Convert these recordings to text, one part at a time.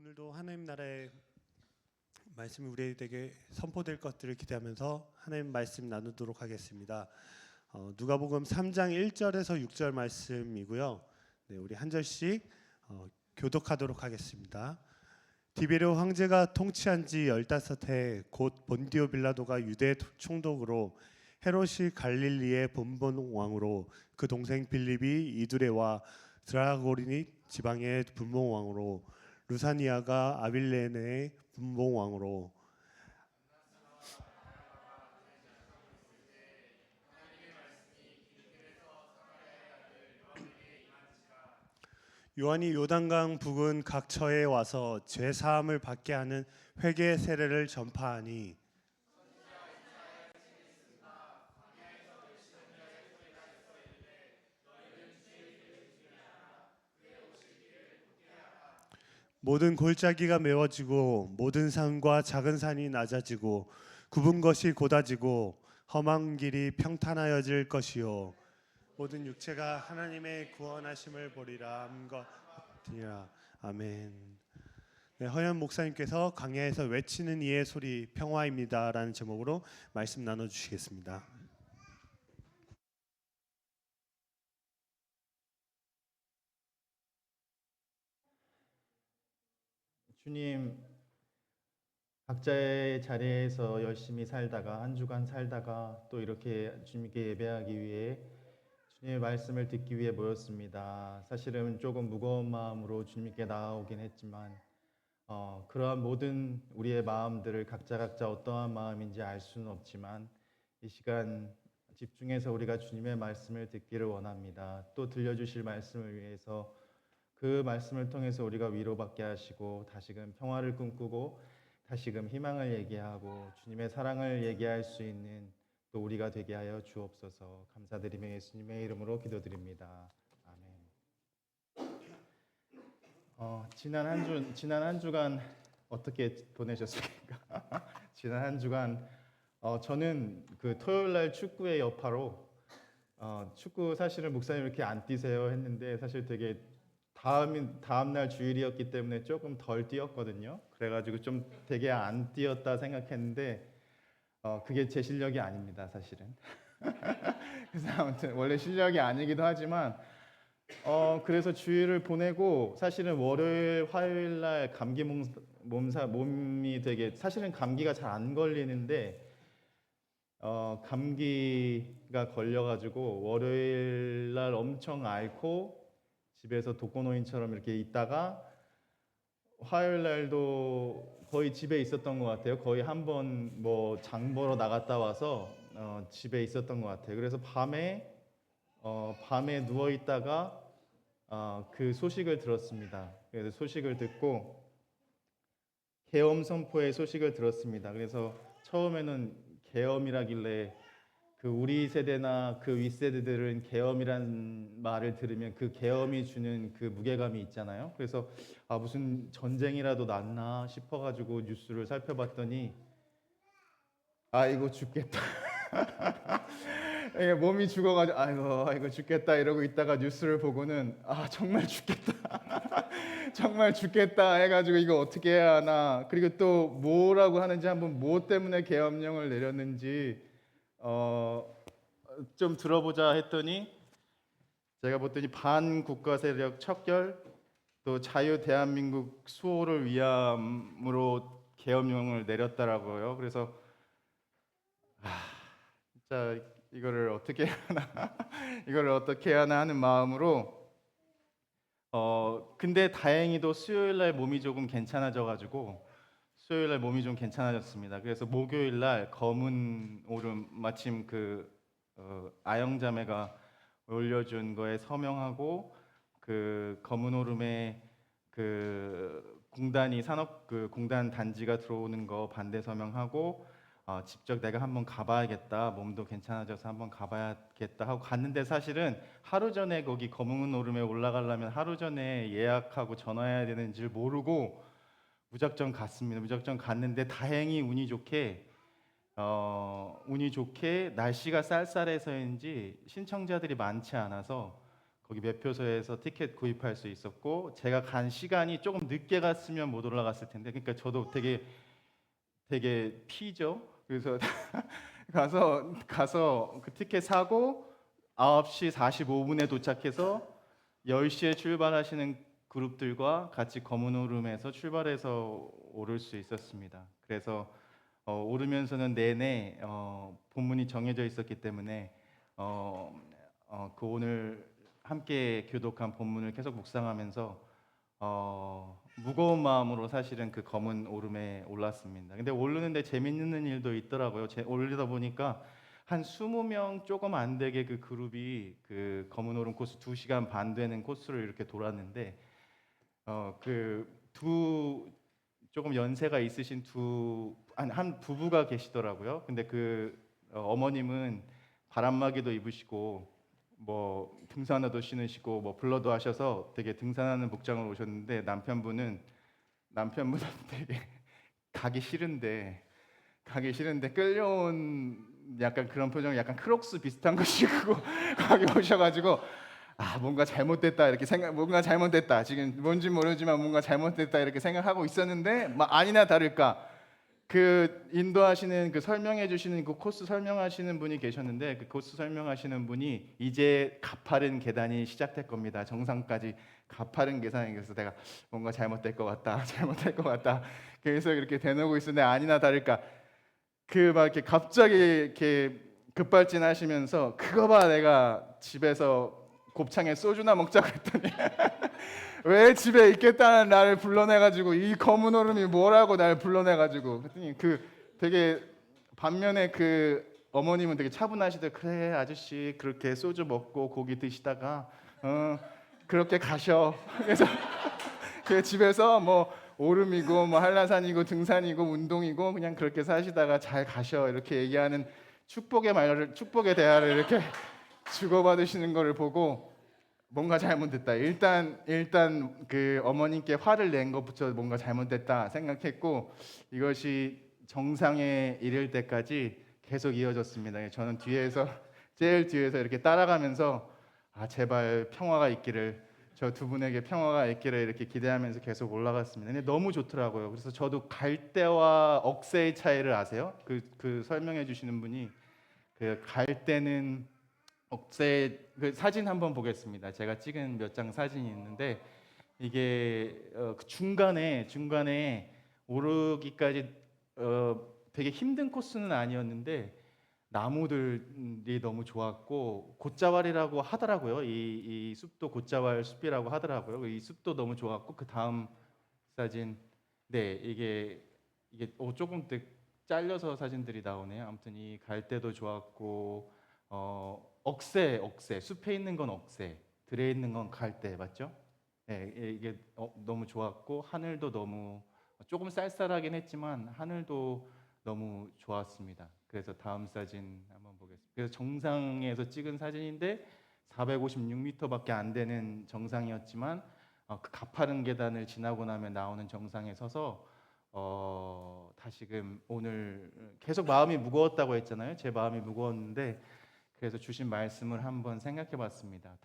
오늘도 하나님 나라의 말씀이 우리에게 선포될 것들을 기대하면서 하나님 말씀 나누도록 하겠습니다. 누가복음 3장 1절에서 6절 말씀이고요. 네, 우리 한 절씩 교독하도록 하겠습니다. 디베르 황제가 통치한 지 15해 곧 본디오 빌라도가 유대 총독으로 헤롯이 갈릴리의 분봉 왕으로 그 동생 빌립이 이두레와 드라고니 지방의 분봉 왕으로 루사니아가 아빌레네의 분봉 왕으로 요한이 요단강 부근 각 처에 와서 죄 사함을 받게 하는 회개 세례를 전파하니 모든 골짜기가 메워지고 모든 산과 작은 산이 낮아지고 굽은 것이 곧아지고 험한 길이 평탄하여질 것이요 모든 육체가 하나님의 구원하심을 보리라 함과 같으니라. 아멘. 네, 허연 목사님께서 광야에서 외치는 이의 소리 평화입니다라는 제목으로 말씀 나눠주시겠습니다. 주님, 각자의 자리에서 열심히 살다가 한 주간 살다가 또 이렇게 주님께 예배하기 위해 주님의 말씀을 듣기 위해 모였습니다. 사실은 조금 무거운 마음으로 주님께 나아오긴 했지만 그러한 모든 우리의 마음들을 각자 어떠한 마음인지 알 수는 없지만 이 시간 집중해서 우리가 주님의 말씀을 듣기를 원합니다. 또 들려주실 말씀을 위해서 그 말씀을 통해서 우리가 위로받게 하시고 다시금 평화를 꿈꾸고 다시금 희망을 얘기하고 주님의 사랑을 얘기할 수 있는 또 우리가 되게 하여 주옵소서. 감사드리며 예수님의 이름으로 기도드립니다. 아멘. 지난 한 주간 어떻게 보내셨습니까? 지난 한 주간 저는 그 토요일 날 축구의 여파로 축구 사실은 목사님 이렇게 안 뛰세요 했는데 사실 되게 다음 날 주일이었기 때문에 조금 덜 뛰었거든요. 그래가지고 좀 되게 안 뛰었다 생각했는데 그게 제 실력이 아닙니다, 사실은. 그래서 아무튼 원래 실력이 아니기도 하지만 그래서 주일을 보내고 사실은 월요일, 화요일 날 감기 몸이 되게 사실은 감기가 잘 안 걸리는데 감기가 걸려가지고 월요일 날 엄청 앓고 집에서 독거노인처럼 이렇게 있다가 화요일 날도 거의 집에 있었던 것 같아요. 거의 한 번 뭐 장 보러 나갔다 와서 집에 있었던 것 같아요. 그래서 밤에 누워 있다가 그 소식을 들었습니다. 그래서 소식을 듣고 계엄 선포의 소식을 들었습니다. 그래서 처음에는 계엄이라길래 그 우리 세대나 그 윗세대들은 계엄이란 말을 들으면 그 계엄이 주는 그 무게감이 있잖아요. 그래서 무슨 전쟁이라도 났나 싶어가지고 뉴스를 살펴봤더니 이거 죽겠다. 몸이 죽어가지고 아이고 죽겠다 이러고 있다가 뉴스를 보고는 정말 죽겠다. 정말 죽겠다 해가지고 이거 어떻게 해야 하나. 그리고 또 뭐라고 하는지 한번 뭐 때문에 계엄령을 내렸는지 좀 들어보자 했더니 제가 봤더니 반국가 세력 척결 또 자유 대한민국 수호를 위함으로 계엄령을 내렸더라고요. 그래서 진짜 이거를 어떻게 해야 하나 이거를 어떻게 해야 하나 하는 마음으로 근데 다행히도 수요일 날 몸이 조금 괜찮아져가지고 수요일 날 몸이 좀 괜찮아졌습니다. 그래서 목요일 날 검은 오름 마침 그 아영자매가 올려준 거에 서명하고 그 검은 오름에 그 공단이 공단 단지가 들어오는 거 반대 서명하고 직접 내가 한번 가봐야겠다. 몸도 괜찮아져서 한번 가봐야겠다 하고 갔는데 사실은 하루 전에 거기 검은 오름에 올라가려면 하루 전에 예약하고 전화해야 되는 줄 모르고 무작정 갔습니다. 무작정 갔는데 다행히 운이 좋게 날씨가 쌀쌀해서인지 신청자들이 많지 않아서 거기 매표소에서 티켓 구입할 수 있었고 제가 간 시간이 조금 늦게 갔으면 못 올라갔을 텐데 그러니까 저도 되게 피죠. 그래서 가서 그 티켓 사고 9시 45분에 도착해서 10시에 출발하시는 그룹들과 같이 검은 오름에서 출발해서 오를 수 있었습니다. 그래서 오르면서는 내내 본문이 정해져 있었기 때문에 그 오늘 함께 교독한 본문을 계속 묵상하면서 무거운 마음으로 사실은 그 검은 오름에 올랐습니다. 근데 오르는데 재밌는 일도 있더라고요. 올리다 보니까 한 20명 조금 안 되게 그 그룹이 그 검은 오름 코스 2시간 반 되는 코스를 이렇게 돌았는데 그 조금 연세가 있으신 한 부부가 계시더라고요. 근데 어머님은 바람막이도 입으시고 뭐 등산화도 신으시고 뭐 블러도 하셔서 되게 등산하는 복장을 오셨는데 남편분은 되게 가기 싫은데 끌려온 약간 그런 표정, 약간 크록스 비슷한 거 신고 가게 오셔가지고 뭔가 잘못됐다 이렇게 뭔가 잘못됐다 지금 뭔지 모르지만 뭔가 잘못됐다 이렇게 생각하고 있었는데 아니나 다를까 그 인도하시는 그 설명해 주시는 그 코스 설명하시는 분이 계셨는데 그 코스 설명하시는 분이 이제 가파른 계단이 시작될 겁니다. 정상까지 가파른 계단이. 그래서 내가 뭔가 잘못될 것 같다. 그래서 이렇게 대놓고 있었는데 아니나 다를까 이렇게 갑자기 이렇게 급발진하시면서 그거 봐 내가 집에서 곱창에 소주나 먹자고 했더니 왜 집에 있겠다는 나를 불러내가지고 이 검은 얼음이 뭐라고 날 불러내가지고 그랬더니 되게 반면에 그 어머님은 되게 차분하시대. 그래 아저씨 그렇게 소주 먹고 고기 드시다가 그렇게 가셔. 그래서 그 집에서 뭐 오름이고 뭐 한라산이고 등산이고 운동이고 그냥 그렇게 사시다가 잘 가셔 이렇게 얘기하는 축복의 대화를 이렇게 주고받으시는 거를 보고 뭔가 잘못됐다. 일단 그 어머님께 화를 낸 것부터 뭔가 잘못됐다 생각했고 이것이 정상에 이를 때까지 계속 이어졌습니다. 저는 제일 뒤에서 이렇게 따라가면서 제발 평화가 있기를 저 두 분에게 평화가 있기를 이렇게 기대하면서 계속 올라갔습니다. 근데 너무 좋더라고요. 그래서 저도 갈대와 억새의 차이를 아세요? 그 설명해 주시는 분이 그 갈대는 그 사진 한번 보겠습니다. 제가 찍은 몇 장 사진이 있는데 이게 그 중간에 오르기까지 되게 힘든 코스는 아니었는데 나무들이 너무 좋았고 곶자왈이라고 하더라고요. 이 숲도 곶자왈 숲이라고 하더라고요. 이 숲도 너무 좋았고 그 다음 사진 이게 조금 잘려서 사진들이 나오네요. 아무튼 이 갈대도 좋았고 억새 숲에 있는 건 억새, 들에 있는 건 갈대 맞죠? 이게 너무 좋았고 하늘도 너무 조금 쌀쌀하긴 했지만 하늘도 너무 좋았습니다. 그래서 다음 사진 한번 보겠습니다. 그래서 정상에서 찍은 사진인데 456m밖에 안 되는 정상이었지만 그 가파른 계단을 지나고 나면 나오는 정상에 서서 다시금 오늘 계속 마음이 무거웠다고 했잖아요. 제 마음이 무거웠는데 그래서 주신 말씀을 한번 생각해 봤습니다.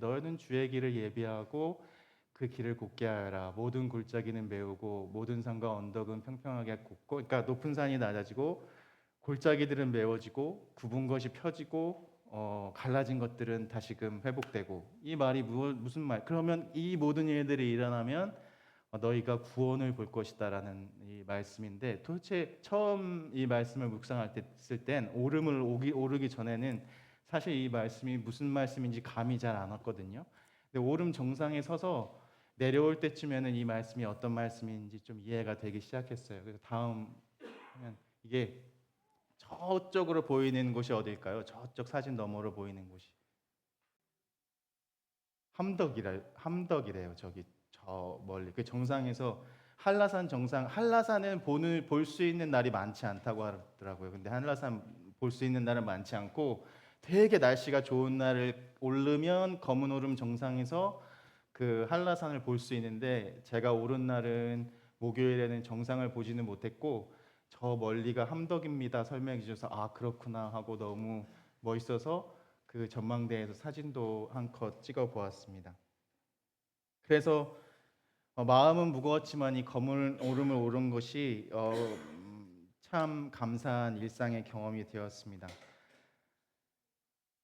너는 주의 길을 예비하고 그 길을 곧게 하여라. 모든 골짜기는 메우고 모든 산과 언덕은 평평하게 굽고 그러니까 높은 산이 낮아지고 골짜기들은 메워지고 굽은 것이 펴지고 갈라진 것들은 다시금 회복되고 이 말이 무슨 말? 그러면 이 모든 일들이 일어나면 너희가 구원을 볼 것이다라는 이 말씀인데 도대체 처음 이 말씀을 묵상할 땐 오르기 전에는 사실 이 말씀이 무슨 말씀인지 감이 잘 안 왔거든요. 근데 오름 정상에 서서 내려올 때쯤에는 이 말씀이 어떤 말씀인지 좀 이해가 되기 시작했어요. 그래서 다음 하면 이게 저쪽으로 보이는 곳이 어딜까요? 저쪽 사진 너머로 보이는 곳이 함덕이래요. 저기 저 멀리 그 정상에서 한라산은 볼 수 있는 날이 많지 않다고 하더라고요. 근데 한라산 볼 수 있는 날은 많지 않고 되게 날씨가 좋은 날을 오르면 검은 오름 정상에서 그 한라산을 볼 수 있는데 제가 오른 날은 목요일에는 정상을 보지는 못했고 저 멀리가 함덕입니다 설명해 주셔서 그렇구나 하고 너무 멋있어서 그 전망대에서 사진도 한 컷 찍어 보았습니다. 그래서 마음은 무거웠지만 이 거물 오름을 오른 것이 참 감사한 일상의 경험이 되었습니다.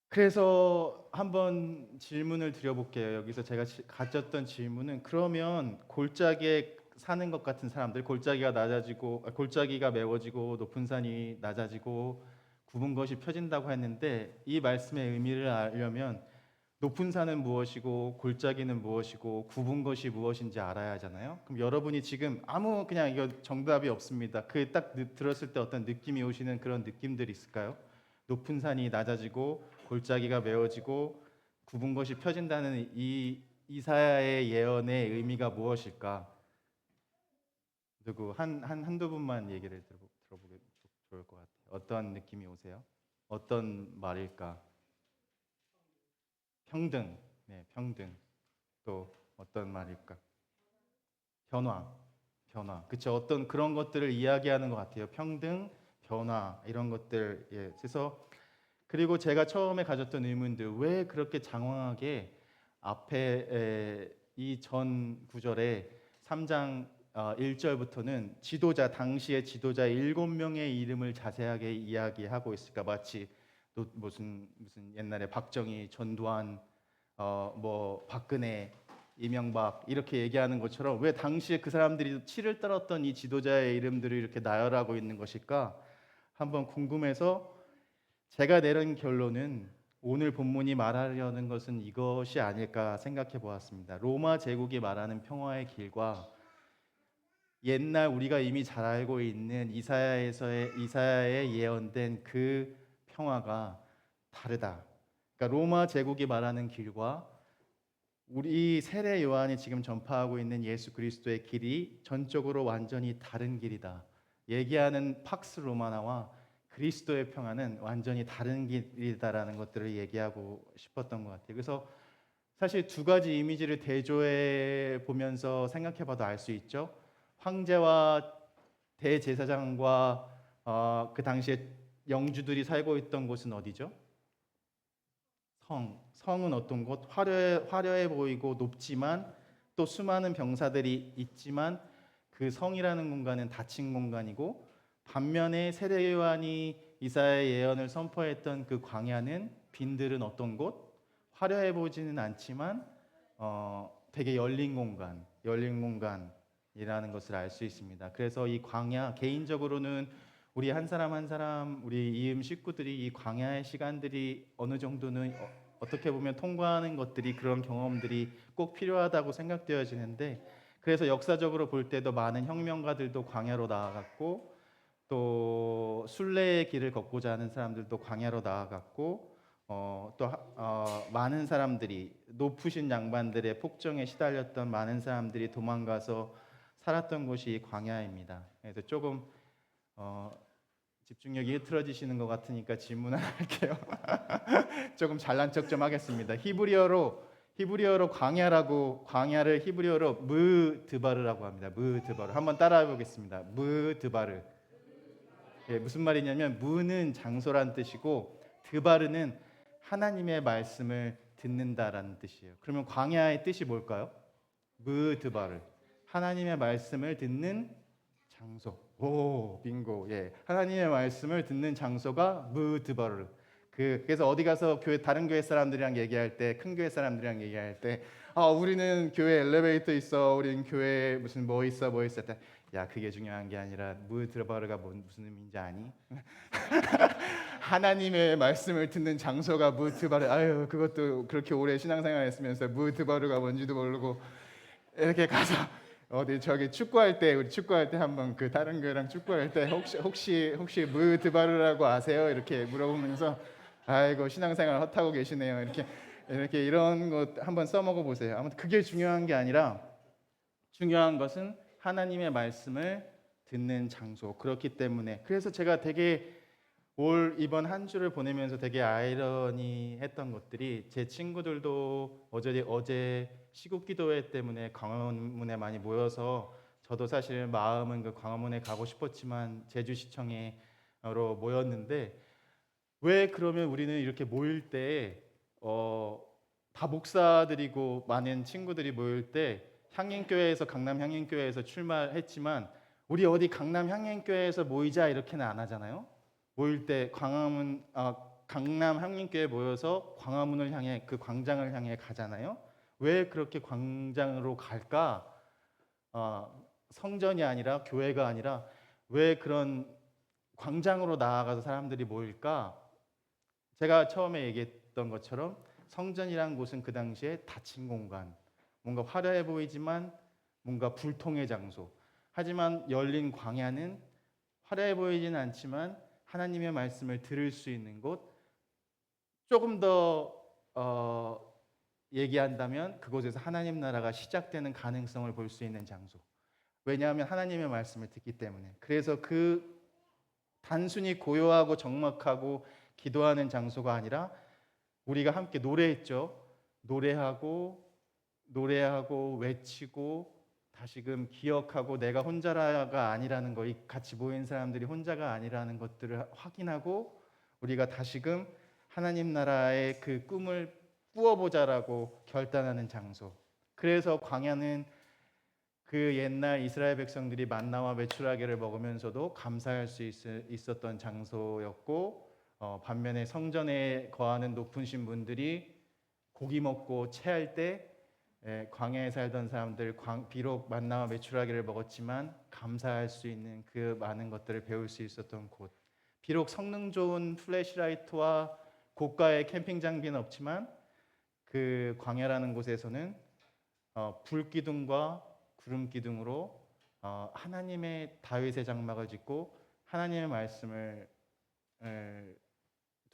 그래서 한번 질문을 드려볼게요. 여기서 제가 가졌던 질문은, 그러면 골짜기에 사는 것 같은 사람들, 골짜기가 메워지고 높은 산이 낮아지고 굽은 것이 펴진다고 했는데, 이 말씀의 의미를 알려면 높은 산은 무엇이고 골짜기는 무엇이고 굽은 것이 무엇인지 알아야 하잖아요. 그럼 여러분이 지금 그냥 이거 정답이 없습니다. 그 딱 들었을 때 어떤 느낌이 오시는 그런 느낌들이 있을까요? 높은 산이 낮아지고 골짜기가 메워지고 굽은 것이 펴진다는 이 이사야의 예언의 의미가 무엇일까? 누구 한두 분만 얘기를 들어보게 좋을 것 같아요. 어떤 느낌이 오세요? 어떤 말일까? 평등, 네, 평등. 또 어떤 말일까? 변화. 그렇죠. 어떤 그런 것들을 이야기하는 것 같아요. 평등, 변화 이런 것들. 예. 그래서 그리고 제가 처음에 가졌던 의문들, 왜 그렇게 장황하게 앞에 이 전 구절에 3장 1절부터는 당시의 지도자 7명의 이름을 자세하게 이야기하고 있을까? 마치 무슨 옛날에 박정희, 전두환, 박근혜, 이명박 이렇게 얘기하는 것처럼 왜 당시에 그 사람들이 치를 떨었던 이 지도자의 이름들을 이렇게 나열하고 있는 것일까? 한번 궁금해서 제가 내린 결론은 오늘 본문이 말하려는 것은 이것이 아닐까 생각해 보았습니다. 로마 제국이 말하는 평화의 길과 옛날 우리가 이미 잘 알고 있는 이사야에 예언된 그 평화가 다르다. 그러니까 로마 제국이 말하는 길과 우리 세례 요한이 지금 전파하고 있는 예수 그리스도의 길이 전적으로 완전히 다른 길이다. 얘기하는 팍스 로마나와 그리스도의 평화는 완전히 다른 길이다라는 것들을 얘기하고 싶었던 것 같아요. 그래서 사실 두 가지 이미지를 대조해 보면서 생각해 봐도 알 수 있죠. 황제와 대제사장과 그 당시에 영주들이 살고 있던 곳은 어디죠? 성은 어떤 곳? 화려해 보이고 높지만 또 수많은 병사들이 있지만 그 성이라는 공간은 닫힌 공간이고, 반면에 세례 요한이 이사야의 예언을 선포했던 그 광야는 빈들은 어떤 곳? 화려해 보이지는 않지만 되게 열린 공간이라는 것을 알 수 있습니다. 그래서 이 광야, 개인적으로는 우리 한 사람 한 사람, 우리 이음 식구들이 이 광야의 시간들이 어느 정도는 어떻게 보면 통과하는 것들이, 그런 경험들이 꼭 필요하다고 생각되어지는데, 그래서 역사적으로 볼 때도 많은 혁명가들도 광야로 나아갔고, 또 순례의 길을 걷고자 하는 사람들도 광야로 나아갔고, 많은 사람들이, 높으신 양반들의 폭정에 시달렸던 많은 사람들이 도망가서 살았던 곳이 광야입니다. 그래서 조금 집중력이 흐트러지시는 것 같으니까 질문 하나 할게요. 조금 잘난 척 좀 하겠습니다. 히브리어로 광야를 히브리어로 무드바르라고 합니다. 무드바르. 한번 따라해 보겠습니다. 무드바르. 예, 무슨 말이냐면 무는 장소란 뜻이고 드바르는 하나님의 말씀을 듣는다라는 뜻이에요. 그러면 광야의 뜻이 뭘까요? 무드바르. 하나님의 말씀을 듣는 장소. 오, 빙고. 예. 하나님의 말씀을 듣는 장소가 무드바르. 그래서 어디 가서 다른 교회 사람들이랑 얘기할 때, 큰 교회 사람들이랑 얘기할 때, 우리는 교회 엘리베이터 있어, 우리는 교회 무슨 뭐 있어 때, 야, 그게 중요한 게 아니라 무드바르가 무슨 의미인지 아니? 하나님의 말씀을 듣는 장소가 무드바르. 아유, 그것도 그렇게 오래 신앙생활 했으면서 무드바르가 뭔지도 모르고 이렇게 가서 어디 저기 우리 축구할 때 한번 그 다른 교회랑 축구할 때 혹시 무드바르라고 아세요? 이렇게 물어보면서 아이고 신앙생활 헛하고 계시네요. 이렇게 이런 것 한번 써먹어 보세요. 아무튼 그게 중요한 게 아니라 중요한 것은 하나님의 말씀을 듣는 장소. 그렇기 때문에 그래서 제가 되게 이번 한 주를 보내면서 되게 아이러니했던 것들이, 제 친구들도 어제 시국기도회 때문에 광화문에 많이 모여서, 저도 사실 마음은 그 광화문에 가고 싶었지만 제주시청으로 모였는데, 왜 그러면 우리는 이렇게 모일 때 다 목사들이고 많은 친구들이 모일 때 향인교회에서 강남 향인교회에서 출마했지만 우리 어디 강남 향인교회에서 모이자 이렇게는 안 하잖아요. 모일 때 강남 향인교회 모여서 광화문을 향해 그 광장을 향해 가잖아요. 왜 그렇게 광장으로 갈까? 성전이 아니라 교회가 아니라 왜 그런 광장으로 나아가서 사람들이 모일까? 제가 처음에 얘기했던 것처럼 성전이란 곳은 그 당시에 닫힌 공간, 뭔가 화려해 보이지만 뭔가 불통의 장소. 하지만 열린 광야는 화려해 보이지는 않지만 하나님의 말씀을 들을 수 있는 곳. 조금 더 얘기한다면 그곳에서 하나님 나라가 시작되는 가능성을 볼 수 있는 장소. 왜냐하면 하나님의 말씀을 듣기 때문에. 그래서 그 단순히 고요하고 적막하고 기도하는 장소가 아니라 우리가 함께 노래했죠. 노래하고 외치고 다시금 기억하고 내가 혼자가 아니라는 거, 이 같이 모인 사람들이 혼자가 아니라는 것들을 확인하고 우리가 다시금 하나님 나라의 그 꿈을 꾸어보자라고 결단하는 장소. 그래서 광야는 그 옛날 이스라엘 백성들이 만나와 메추라기를 먹으면서도 감사할 수 있었던 장소였고, 반면에 성전에 거하는 높으신 분들이 고기 먹고 체할 때 광야에 살던 사람들 비록 만나와 메추라기를 먹었지만 감사할 수 있는 그 많은 것들을 배울 수 있었던 곳. 비록 성능 좋은 플래시라이트와 고가의 캠핑 장비는 없지만 그 광야라는 곳에서는 불기둥과 구름기둥으로 하나님의 다윗의 장막을 짓고 하나님의 말씀을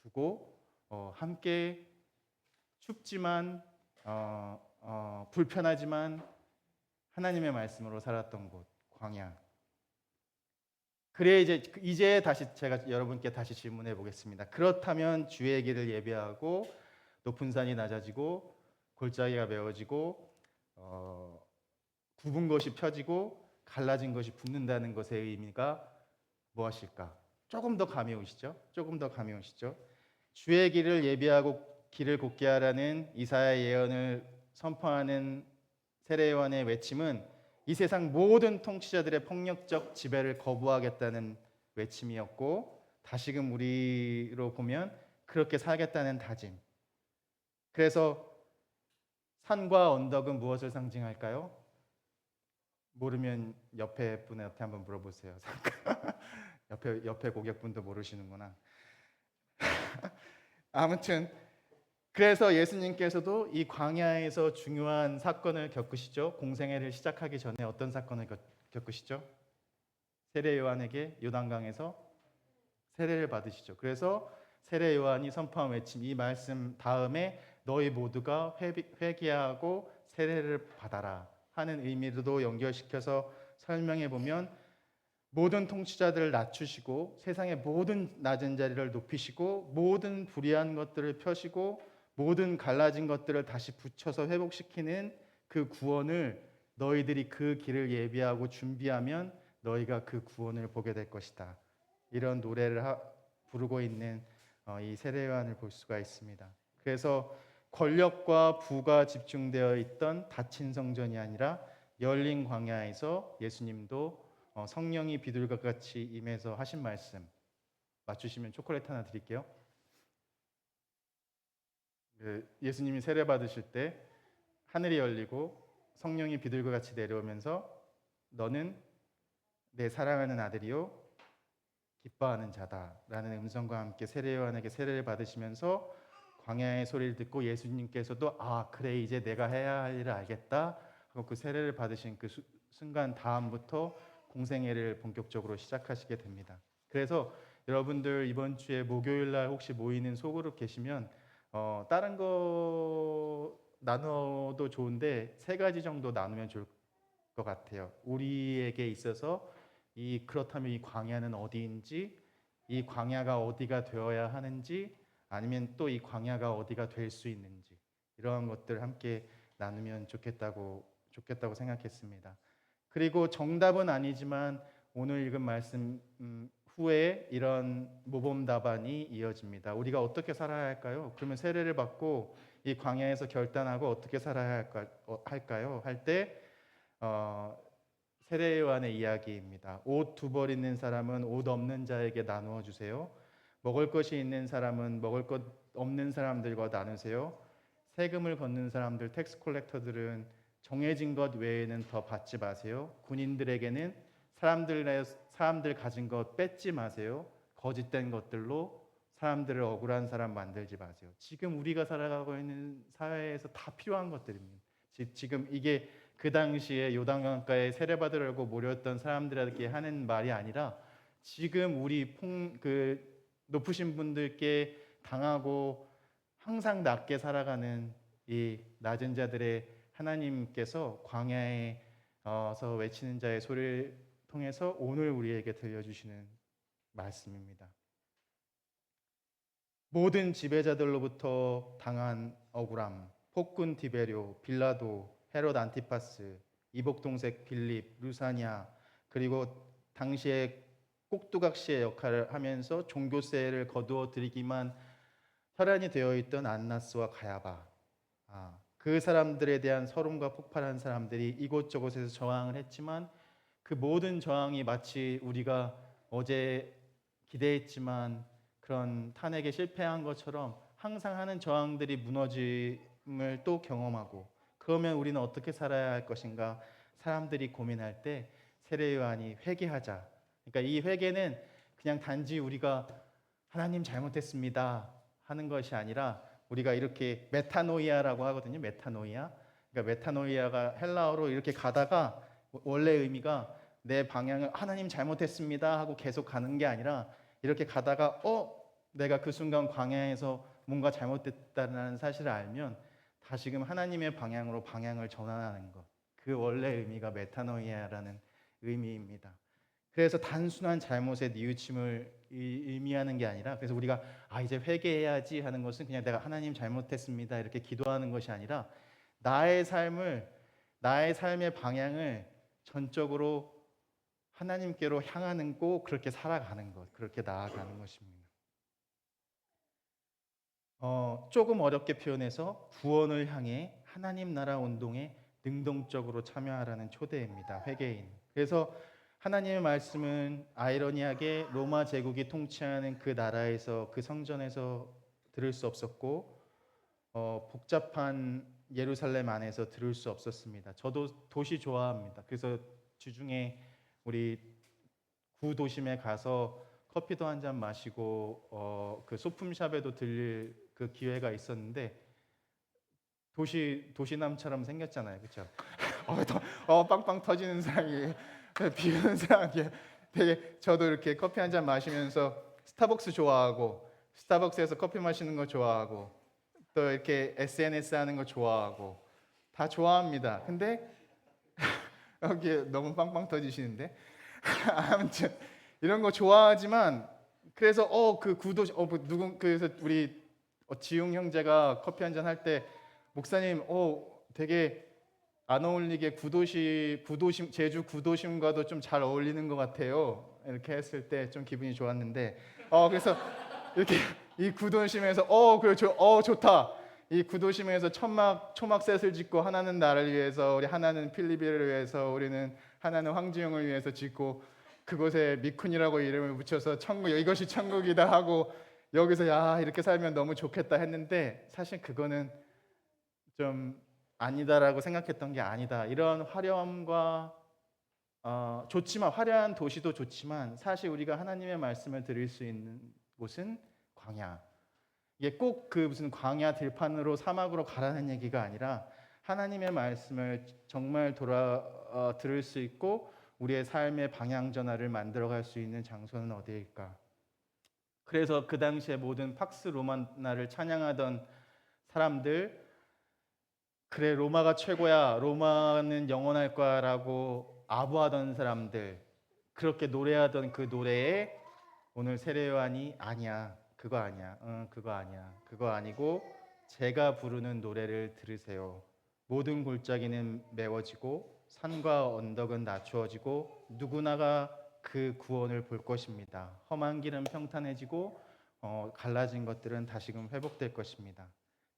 두고 함께 춥지만 불편하지만 하나님의 말씀으로 살았던 곳 광야. 그래 이제 다시 제가 여러분께 다시 질문해 보겠습니다. 그렇다면 주의 길을 예배하고 높은 산이 낮아지고 골짜기가 메워지고 굽은 것이 펴지고 갈라진 것이 붙는다는 것의 의미가 무엇일까? 조금 더 감이 오시죠? 주의 길을 예비하고 길을 곧게 하라는 이사야 예언을 선포하는 세례 요한의 외침은 이 세상 모든 통치자들의 폭력적 지배를 거부하겠다는 외침이었고, 다시금 우리로 보면 그렇게 살겠다는 다짐. 그래서 산과 언덕은 무엇을 상징할까요? 모르면 옆에 분한테 한번 물어보세요. 옆에 고객분도 모르시는구나. 아무튼 그래서 예수님께서도 이 광야에서 중요한 사건을 겪으시죠. 공생애를 시작하기 전에 어떤 사건을 겪으시죠? 세례 요한에게 요단강에서 세례를 받으시죠. 그래서 세례 요한이 선포한 외침, 이 말씀 다음에 너희 모두가 회개하고 세례를 받아라 하는 의미로도 연결시켜서 설명해 보면 모든 통치자들을 낮추시고 세상의 모든 낮은 자리를 높이시고 모든 불의한 것들을 펴시고 모든 갈라진 것들을 다시 붙여서 회복시키는 그 구원을 너희들이 그 길을 예비하고 준비하면 너희가 그 구원을 보게 될 것이다. 이런 노래를 부르고 있는 이 세례 요한을 볼 수가 있습니다. 그래서 권력과 부가 집중되어 있던 닫힌 성전이 아니라 열린 광야에서 예수님도 성령이 비둘기와 같이 임해서 하신 말씀, 맞추시면 초콜릿 하나 드릴게요. 예수님이 세례 받으실 때 하늘이 열리고 성령이 비둘기와 같이 내려오면서 너는 내 사랑하는 아들이요 기뻐하는 자다라는 음성과 함께 세례 요한에게 세례를 받으시면서 광야의 소리를 듣고 예수님께서도 그래 이제 내가 해야 할 일을 알겠다 하고 그 세례를 받으신 그 순간 다음부터 공생애를 본격적으로 시작하시게 됩니다. 그래서 여러분들 이번 주에 목요일 날 혹시 모이는 소그룹 계시면 다른 거 나눠도 좋은데 3가지 정도 나누면 좋을 것 같아요. 우리에게 있어서 그렇다면 이 광야는 어디인지, 이 광야가 어디가 되어야 하는지, 아니면 또 이 광야가 어디가 될 수 있는지, 이러한 것들 함께 나누면 좋겠다고 생각했습니다. 그리고 정답은 아니지만 오늘 읽은 말씀 후에 이런 모범답안이 이어집니다. 우리가 어떻게 살아야 할까요? 그러면 세례를 받고 이 광야에서 결단하고 어떻게 살아야 할까요? 할 때 세례 요한의 이야기입니다. 옷 두 벌 있는 사람은 옷 없는 자에게 나누어 주세요. 먹을 것이 있는 사람은 먹을 것 없는 사람들과 나누세요. 세금을 걷는 사람들, 텍스 콜렉터들은 정해진 것 외에는 더 받지 마세요. 군인들에게는 사람들 가진 것 뺏지 마세요. 거짓된 것들로 사람들을 억울한 사람 만들지 마세요. 지금 우리가 살아가고 있는 사회에서 다 필요한 것들입니다. 지금 이게 그 당시에 요단강가에 세례받으려고 모였던 사람들에게 하는 말이 아니라 지금 우리 높으신 분들께 당하고 항상 낮게 살아가는 이 낮은 자들의 하나님께서 광야에서 외치는 자의 소리를 통해서 오늘 우리에게 들려주시는 말씀입니다. 모든 지배자들로부터 당한 억울함, 폭군 디베료, 빌라도, 헤롯 안티파스, 이복동색 빌립, 루사냐, 그리고 당시에 꼭두각시의 역할을 하면서 종교세를 거두어 들이기만 혈안이 되어 있던 안나스와 가야바, 그 사람들에 대한 서름과 폭발한 사람들이 이곳저곳에서 저항을 했지만 그 모든 저항이 마치 우리가 어제 기대했지만 그런 탄핵에 실패한 것처럼 항상 하는 저항들이 무너짐을 또 경험하고, 그러면 우리는 어떻게 살아야 할 것인가 사람들이 고민할 때 세례 요한이 회개하자. 그러니까 이 회개는 그냥 단지 우리가 하나님 잘못했습니다 하는 것이 아니라 우리가 이렇게 메타노이아라고 하거든요. 메타노이아. 그러니까 메타노이아가 헬라어로 이렇게 가다가 원래 의미가 내 방향을 하나님 잘못했습니다 하고 계속 가는 게 아니라 이렇게 가다가 내가 그 순간 광야에서 뭔가 잘못됐다는 사실을 알면 다시금 하나님의 방향으로 방향을 전환하는 것. 그 원래 의미가 메타노이아라는 의미입니다. 그래서 단순한 잘못의 뉘우침을 의미하는 게 아니라, 그래서 우리가 이제 회개해야지 하는 것은 그냥 내가 하나님 잘못했습니다 이렇게 기도하는 것이 아니라 나의 삶의 방향을 전적으로 하나님께로 향하는 꼭 그렇게 살아가는 것, 그렇게 나아가는 것입니다. 조금 어렵게 표현해서 구원을 향해 하나님 나라 운동에 능동적으로 참여하라는 초대입니다. 회개인. 그래서 하나님의 말씀은 아이러니하게 로마 제국이 통치하는 그 나라에서, 그 성전에서 들을 수 없었고 복잡한 예루살렘 안에서 들을 수 없었습니다. 저도 도시 좋아합니다. 그래서 주중에 우리 구도심에 가서 커피도 한 잔 마시고 그 소품샵에도 들릴 그 기회가 있었는데 도시남처럼 생겼잖아요, 그렇죠? 빵빵 터지는 사람이 비 오는 사람이 되게, 저도 이렇게 커피 한 잔 마시면서 스타벅스 좋아하고 스타벅스에서 커피 마시는 거 좋아하고 또 이렇게 SNS 하는 거 좋아하고 다 좋아합니다. 근데 여기 너무 빵빵 터지시는데 아무튼 이런 거 좋아하지만, 그래서 그 구도 그래서 우리 지웅 형제가 커피 한 잔 할 때 목사님 되게 안 어울리게 구도심 제주 구도심과도 좀 잘 어울리는 것 같아요 이렇게 했을 때 좀 기분이 좋았는데 그래서 이렇게 이 구도심에서 좋다, 이 구도심에서 초막셋을 짓고 하나는 나를 위해서, 우리 하나는 필리비를 위해서, 우리는 하나는 황지영을 위해서 짓고 그곳에 미쿤이라고 이름을 붙여서 천국, 이것이 천국이다 하고 여기서 이렇게 살면 너무 좋겠다 했는데 사실 그거는 좀 아니다라고 생각했던 게 아니다. 이런 화려함과 좋지만, 화려한 도시도 좋지만 사실 우리가 하나님의 말씀을 들을 수 있는 곳은 광야. 이게 꼭 그 무슨 광야 들판으로 사막으로 가라는 얘기가 아니라 하나님의 말씀을 정말 들을 수 있고 우리의 삶의 방향 전환을 만들어갈 수 있는 장소는 어디일까? 그래서 그 당시에 모든 팍스 로마나를 찬양하던 사람들, 그래 로마가 최고야, 로마는 영원할 거야라고 아부하던 사람들, 그렇게 노래하던 그 노래에 오늘 세례 요한이 아니야, 그거 아니야, 그거 아니야, 그거 아니고 제가 부르는 노래를 들으세요. 모든 골짜기는 메워지고 산과 언덕은 낮추어지고 누구나가 그 구원을 볼 것입니다. 험한 길은 평탄해지고 갈라진 것들은 다시금 회복될 것입니다.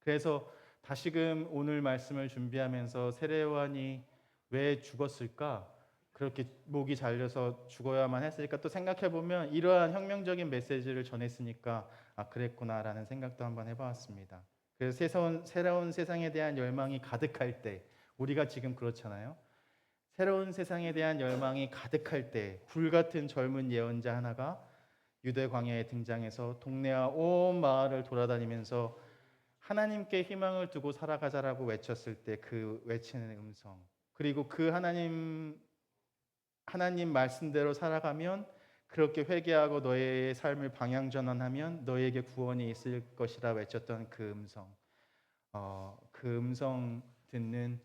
그래서 다시금 오늘 말씀을 준비하면서 세례요한이 왜 죽었을까? 그렇게 목이 잘려서 죽어야만 했을까? 또 생각해 보면 이러한 혁명적인 메시지를 전했으니까 그랬구나라는 생각도 한번 해보았습니다. 그래서 새로운 세상에 대한 열망이 가득할 때, 우리가 지금 그렇잖아요. 새로운 세상에 대한 열망이 가득할 때 불같은 젊은 예언자 하나가 유대 광야에 등장해서 동네와 온 마을을 돌아다니면서 하나님께 희망을 두고 살아가자라고 외쳤을 때 그 외치는 음성, 그리고 그 하나님 말씀대로 살아가면, 그렇게 회개하고 너의 삶을 방향 전환하면 너에게 구원이 있을 것이라 외쳤던 그 음성, 그 음성 듣는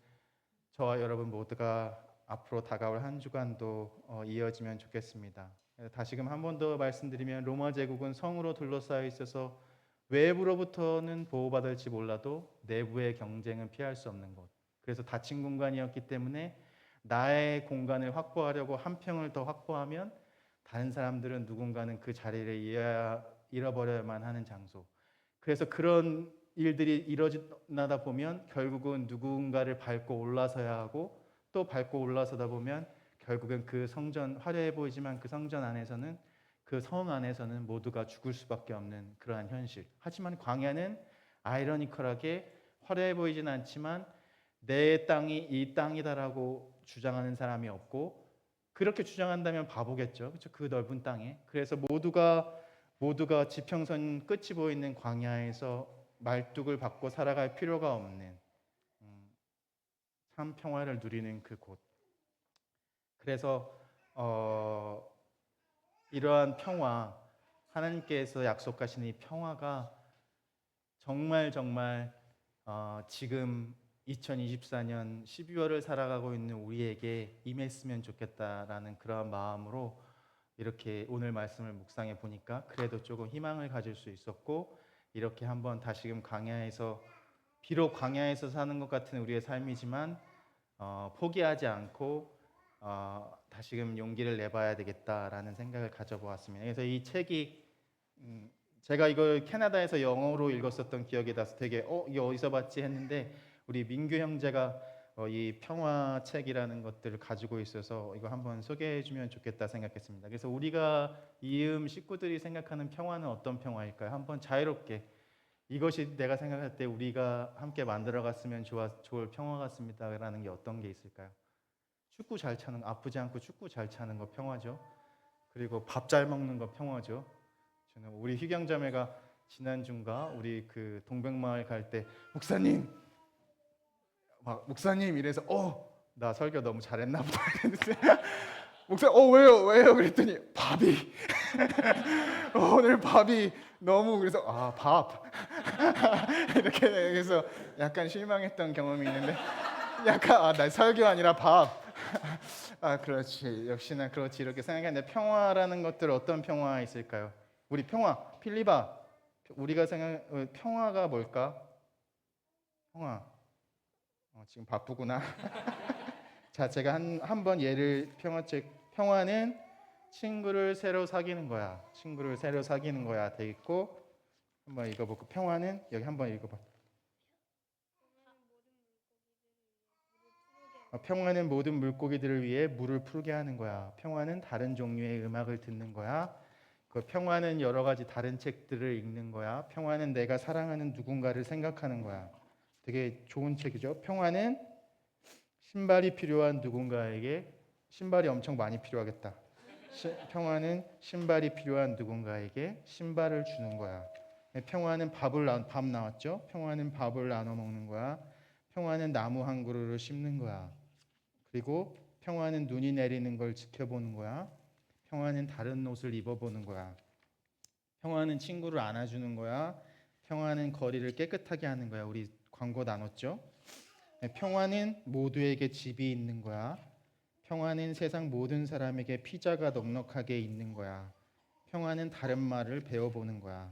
저와 여러분 모두가 앞으로 다가올 한 주간도 이어지면 좋겠습니다. 다시금 한 번 더 말씀드리면, 로마 제국은 성으로 둘러싸여 있어서 외부로부터는 보호받을지 몰라도 내부의 경쟁은 피할 수 없는 곳. 그래서 닫힌 공간이었기 때문에 나의 공간을 확보하려고 한 평을 더 확보하면 다른 사람들은 누군가는 그 자리를 잃어버려야만 하는 장소. 그래서 그런 일들이 일어나다 보면 결국은 누군가를 밟고 올라서야 하고, 또 밟고 올라서다 보면 결국은 그 성전, 화려해 보이지만 그 성전 안에서는, 그 성 안에서는 모두가 죽을 수밖에 없는 그러한 현실. 하지만 광야는 아이러니컬하게 화려해 보이진 않지만 내 땅이 이 땅이다라고 주장하는 사람이 없고, 그렇게 주장한다면 바보겠죠. 그렇죠? 그 넓은 땅에. 그래서 모두가 지평선 끝이 보이는 광야에서 말뚝을 받고 살아갈 필요가 없는 참 평화를 누리는 그 곳. 그래서 이러한 평화, 하나님께서 약속하신 이 평화가 정말 지금 2024년 12월을 살아가고 있는 우리에게 임했으면 좋겠다라는 그러한 마음으로 이렇게 오늘 말씀을 묵상해 보니까 그래도 조금 희망을 가질 수 있었고, 이렇게 한번 다시금 광야에서, 비록 광야에서 사는 것 같은 우리의 삶이지만 포기하지 않고 다시금 용기를 내봐야 되겠다라는 생각을 가져보았습니다. 그래서 이 책이 제가 이걸 캐나다에서 영어로 읽었었던 기억이 나서 되게 이게 어디서 봤지 했는데, 우리 민규 형제가 이 평화 책이라는 것들을 가지고 있어서 이거 한번 소개해 주면 좋겠다 생각했습니다. 그래서 우리가 이음 식구들이 생각하는 평화는 어떤 평화일까요? 한번 자유롭게, 이것이 내가 생각할 때 우리가 함께 만들어 갔으면 좋을 평화 같습니다라는 게 어떤 게 있을까요? 축구 잘 차는, 아프지 않고 축구 잘 차는 거 평화죠. 그리고 밥 잘 먹는 거 평화죠. 저는 우리 희경자매가 지난주인가 우리 그 동백마을 갈 때 목사님 이래서 나 설교 너무 잘했나 보다 했는데 목사 왜요 그랬더니 밥이 오늘 밥이 너무, 그래서 밥 이렇게 해서 약간 실망했던 경험이 있는데, 약간 나 설교 아니라 밥. 그렇지, 역시나 그렇지, 이렇게 생각했는데, 평화라는 것들 어떤 평화 있을까요? 우리 평화, 필리바, 우리가 생각 평화가 뭘까? 평화. 지금 바쁘구나. 자, 제가 한번 예를, 평화는 친구를 새로 사귀는 거야. 친구를 새로 사귀는 거야. 돼 있고, 한번 읽어볼까? 평화는 여기 한번 읽어봐. 평화는 모든 물고기들을 위해 물을 푸르게 하는 거야. 평화는 다른 종류의 음악을 듣는 거야. 그 평화는 여러 가지 다른 책들을 읽는 거야. 평화는 내가 사랑하는 누군가를 생각하는 거야. 되게 좋은 책이죠. 평화는 신발이 필요한 누군가에게, 신발이 엄청 많이 필요하겠다. 평화는 신발이 필요한 누군가에게 신발을 주는 거야. 평화는 밥 나왔죠. 평화는 밥을 나눠 먹는 거야. 평화는 나무 한 그루를 심는 거야. 그리고 평화는 눈이 내리는 걸 지켜보는 거야. 평화는 다른 옷을 입어보는 거야. 평화는 친구를 안아주는 거야. 평화는 거리를 깨끗하게 하는 거야. 우리 광고 나눴죠? 평화는 모두에게 집이 있는 거야. 평화는 세상 모든 사람에게 피자가 넉넉하게 있는 거야. 평화는 다른 말을 배워보는 거야.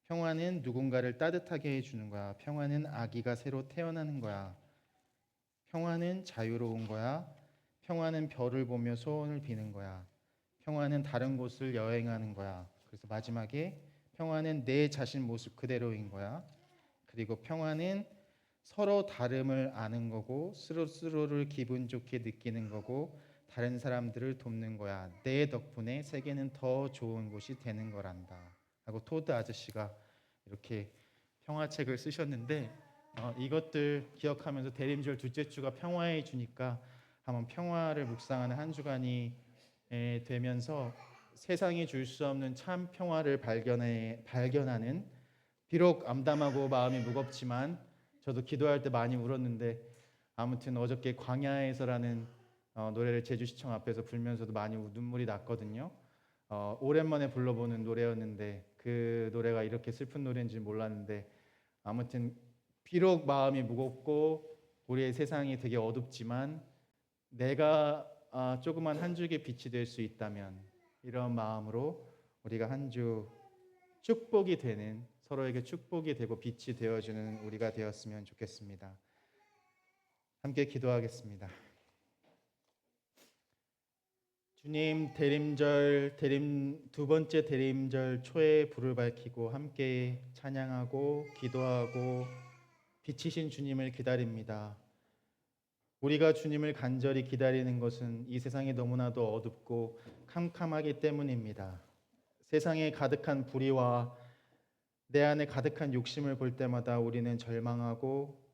평화는 누군가를 따뜻하게 해주는 거야. 평화는 아기가 새로 태어나는 거야. 평화는 자유로운 거야. 평화는 별을 보며 소원을 비는 거야. 평화는 다른 곳을 여행하는 거야. 그래서 마지막에 평화는 내 자신 모습 그대로인 거야. 그리고 평화는 서로 다름을 아는 거고 서로를 기분 좋게 느끼는 거고 다른 사람들을 돕는 거야. 내 덕분에 세계는 더 좋은 곳이 되는 거란다. 하고 토드 아저씨가 이렇게 평화책을 쓰셨는데 이것들 기억하면서 대림절 둘째 주가 평화의 주니까 한번 평화를 묵상하는 한 주간이 되면서 세상이 줄 수 없는 참 평화를 발견하는 비록 암담하고 마음이 무겁지만 저도 기도할 때 많이 울었는데 아무튼 어저께 광야에서라는 노래를 제주시청 앞에서 불면서도 많이 눈물이 났거든요. 오랜만에 불러보는 노래였는데 그 노래가 이렇게 슬픈 노래인지 몰랐는데 아무튼 비록 마음이 무겁고 우리의 세상이 되게 어둡지만 내가 조그만 한 줄기 빛이 될 수 있다면 이런 마음으로 우리가 한 주 축복이 되는 서로에게 축복이 되고 빛이 되어주는 우리가 되었으면 좋겠습니다. 함께 기도하겠습니다. 주님 두 번째 대림절 초에 불을 밝히고 함께 찬양하고 기도하고 빛이신 주님을 기다립니다. 우리가 주님을 간절히 기다리는 것은 이 세상이 너무나도 어둡고 캄캄하기 때문입니다. 세상에 가득한 불의와 내 안에 가득한 욕심을 볼 때마다 우리는 절망하고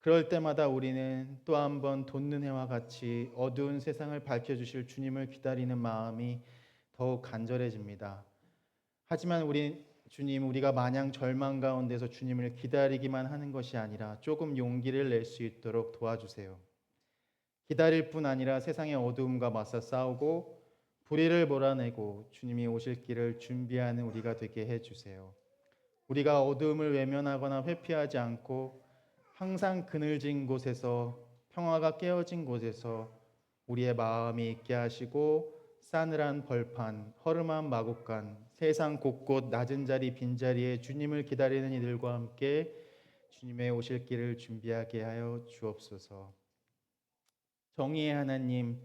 그럴 때마다 우리는 또 한 번 돋는 해와 같이 어두운 세상을 밝혀주실 주님을 기다리는 마음이 더욱 간절해집니다. 하지만 우리가 마냥 절망 가운데서 주님을 기다리기만 하는 것이 아니라 조금 용기를 낼 수 있도록 도와주세요. 기다릴 뿐 아니라 세상의 어두움과 맞서 싸우고 불의를 몰아내고 주님이 오실 길을 준비하는 우리가 되게 해주세요. 우리가 어두움을 외면하거나 회피하지 않고 항상 그늘진 곳에서 평화가 깨어진 곳에서 우리의 마음이 있게 하시고 싸늘한 벌판, 허름한 마국간, 세상 곳곳 낮은 자리 빈자리에 주님을 기다리는 이들과 함께 주님의 오실 길을 준비하게 하여 주옵소서. 정의의 하나님,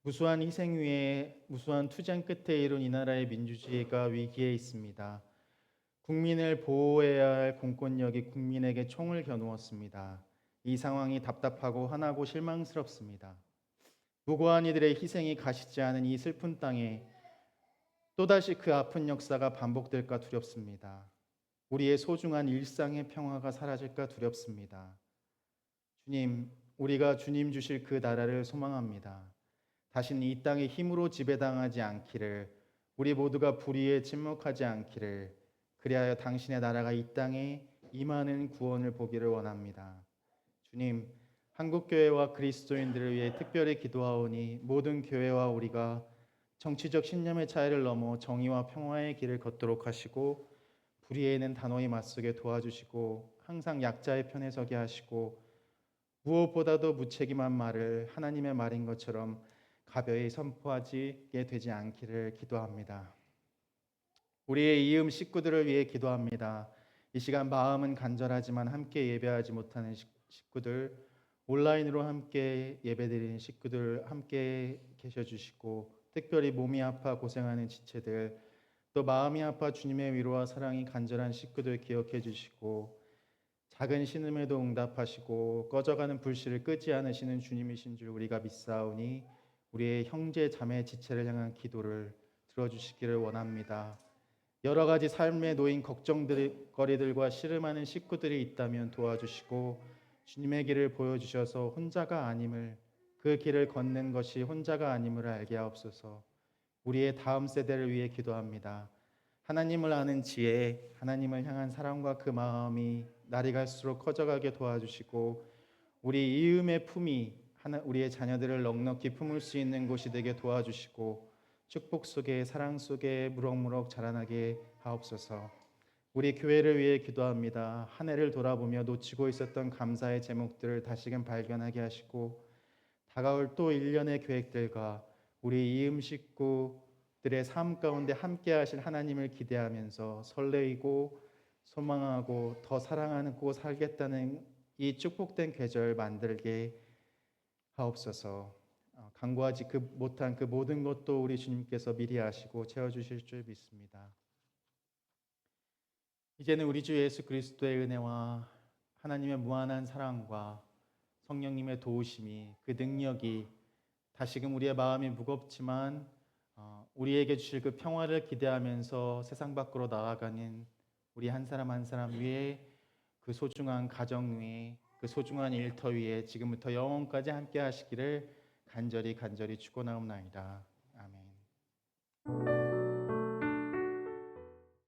무수한 희생 위에 무수한 투쟁 끝에 이룬 이 나라의 민주주의가 위기에 있습니다. 국민을 보호해야 할 공권력이 국민에게 총을 겨누었습니다. 이 상황이 답답하고 화나고 실망스럽습니다. 무고한 이들의 희생이 가시지 않은 이 슬픈 땅에 또다시 그 아픈 역사가 반복될까 두렵습니다. 우리의 소중한 일상의 평화가 사라질까 두렵습니다. 주님, 우리가 주님 주실 그 나라를 소망합니다. 다시는 이 땅의 힘으로 지배당하지 않기를, 우리 모두가 불의에 침묵하지 않기를, 그리하여 당신의 나라가 이 땅에 임하는 구원을 보기를 원합니다. 주님, 한국교회와 그리스도인들을 위해 특별히 기도하오니 모든 교회와 우리가 정치적 신념의 차이를 넘어 정의와 평화의 길을 걷도록 하시고 불의에는 단호히 맞서게 도와주시고 항상 약자의 편에 서게 하시고 무엇보다도 무책임한 말을 하나님의 말인 것처럼 가벼이 선포하지게 되지 않기를 기도합니다. 우리의 이음 식구들을 위해 기도합니다. 이 시간 마음은 간절하지만 함께 예배하지 못하는 식구들, 온라인으로 함께 예배드리는 식구들 함께 계셔주시고 특별히 몸이 아파 고생하는 지체들, 또 마음이 아파 주님의 위로와 사랑이 간절한 식구들 기억해 주시고 작은 신음에도 응답하시고 꺼져가는 불씨를 끄지 않으시는 주님이신 줄 우리가 믿사오니 우리의 형제 자매 지체를 향한 기도를 들어주시기를 원합니다. 여러 가지 삶에 놓인 걱정거리들과 씨름하는 식구들이 있다면 도와주시고 주님의 길을 보여주셔서 혼자가 아님을, 그 길을 걷는 것이 혼자가 아님을 알게 하옵소서. 우리의 다음 세대를 위해 기도합니다. 하나님을 아는 지혜, 하나님을 향한 사랑과 그 마음이 날이 갈수록 커져가게 도와주시고 우리 이음의 품이 우리의 자녀들을 넉넉히 품을 수 있는 곳이 되게 도와주시고 축복 속에 사랑 속에 무럭무럭 자라나게 하옵소서. 우리 교회를 위해 기도합니다. 한 해를 돌아보며 놓치고 있었던 감사의 제목들을 다시금 발견하게 하시고 다가올 또 1년의 계획들과 우리 이음 식구들의 삶 가운데 함께 하실 하나님을 기대하면서 설레이고 소망하고 더 사랑하고 살겠다는 이 축복된 계절 만들게 하옵소서. 간구하지 못한 그 모든 것도 우리 주님께서 미리 아시고 채워주실 줄 믿습니다. 이제는 우리 주 예수 그리스도의 은혜와 하나님의 무한한 사랑과 성령님의 도우심이, 그 능력이 다시금 우리의 마음이 무겁지만 우리에게 주실 그 평화를 기대하면서 세상 밖으로 나아가는 우리 한 사람 한 사람 위에, 그 소중한 가정 위에, 그 소중한 일터 위에 지금부터 영원까지 함께 하시기를 간절히 축원하옵나이다. 아멘.